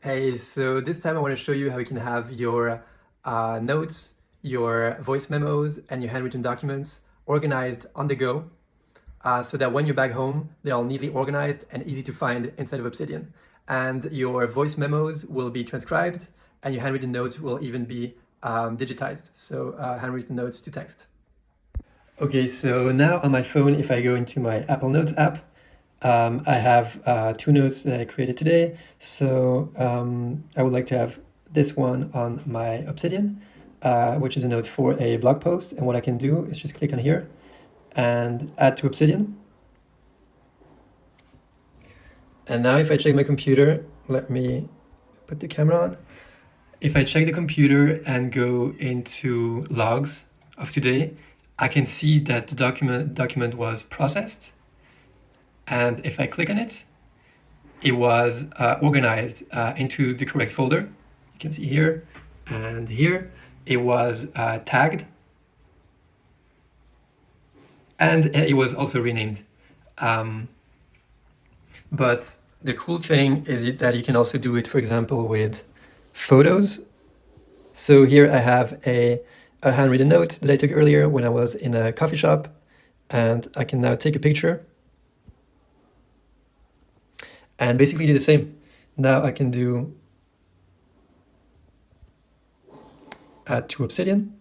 Hey, so this time I want to show you how you can have your notes, your voice memos, and your handwritten documents organized on the go so that when you're back home, they're all neatly organized and easy to find inside of Obsidian. And your voice memos will be transcribed and your handwritten notes will even be digitized, so handwritten notes to text. Okay, so now on my phone, if I go into my Apple Notes app, I have two notes that I created today. So I would like to have this one on my Obsidian, which is a note for a blog post. And what I can do is just click on here and add to Obsidian. And now if I check my computer, let me put the camera on. If I check the computer and go into logs of today, I can see that the document was processed. And if I click on it, it was organized into the correct folder. You can see here and here. It was tagged. And it was also renamed. But the cool thing is that you can also do it, for example, with photos. So here I have a handwritten note that I took earlier when I was in a coffee shop. And I can now take a picture and basically do the same. Now I can do add to Obsidian.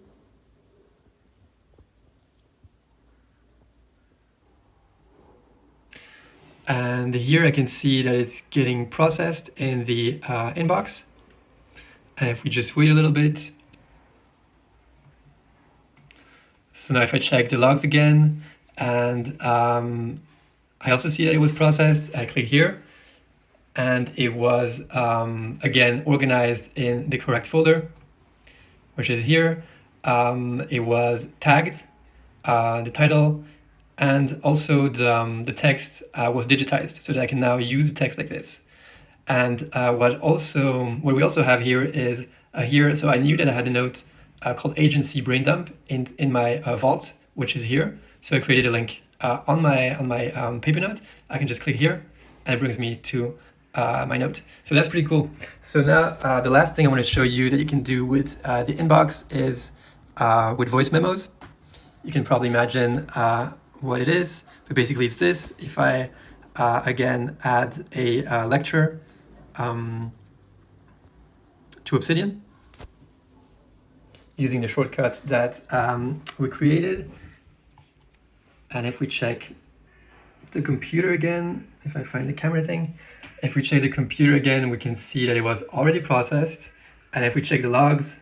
And here I can see that it's getting processed in the inbox. And if we just wait a little bit. So now if I check the logs again, and I also see that it was processed, I click here. And it was, again, organized in the correct folder, which is here. It was tagged, the title, and also the text was digitized so that I can now use the text like this. And what we also have here is here, so I knew that I had a note called Agency Brain Dump in my vault, which is here. So I created a link on my paper note. I can just click here and it brings me to my note. So that's pretty cool. So now the last thing I want to show you that you can do with the inbox is with voice memos. You can probably imagine what it is, but basically it's this. If I again add a lecture to Obsidian using the shortcuts that we created, and if we check the computer again, if I find the camera thing, if we check the computer again, we can see that it was already processed. And if we check the logs,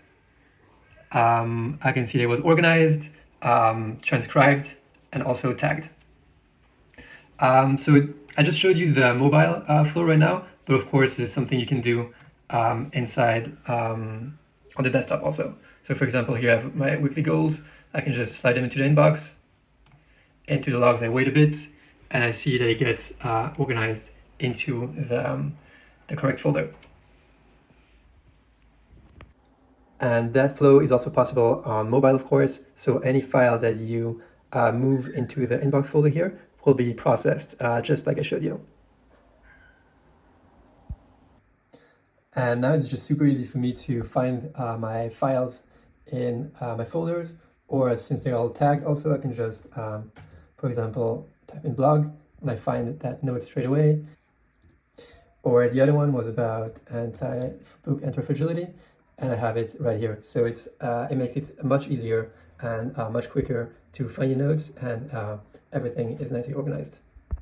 I can see that it was organized, transcribed, and also tagged. So I just showed you the mobile flow right now, but of course it's something you can do inside on the desktop also. So for example, here I have my weekly goals. I can just slide them into the inbox. Into the logs, I wait a bit, and I see that it gets organized into the correct folder. And that flow is also possible on mobile, of course. So any file that you move into the inbox folder here will be processed, just like I showed you. And now it's just super easy for me to find my files in my folders, or since they're all tagged also, I can just, for example, type in blog, and I find that note straight away. Or the other one was about book anti-fragility, and I have it right here. So it makes it much easier and much quicker to find your notes, and everything is nicely organized.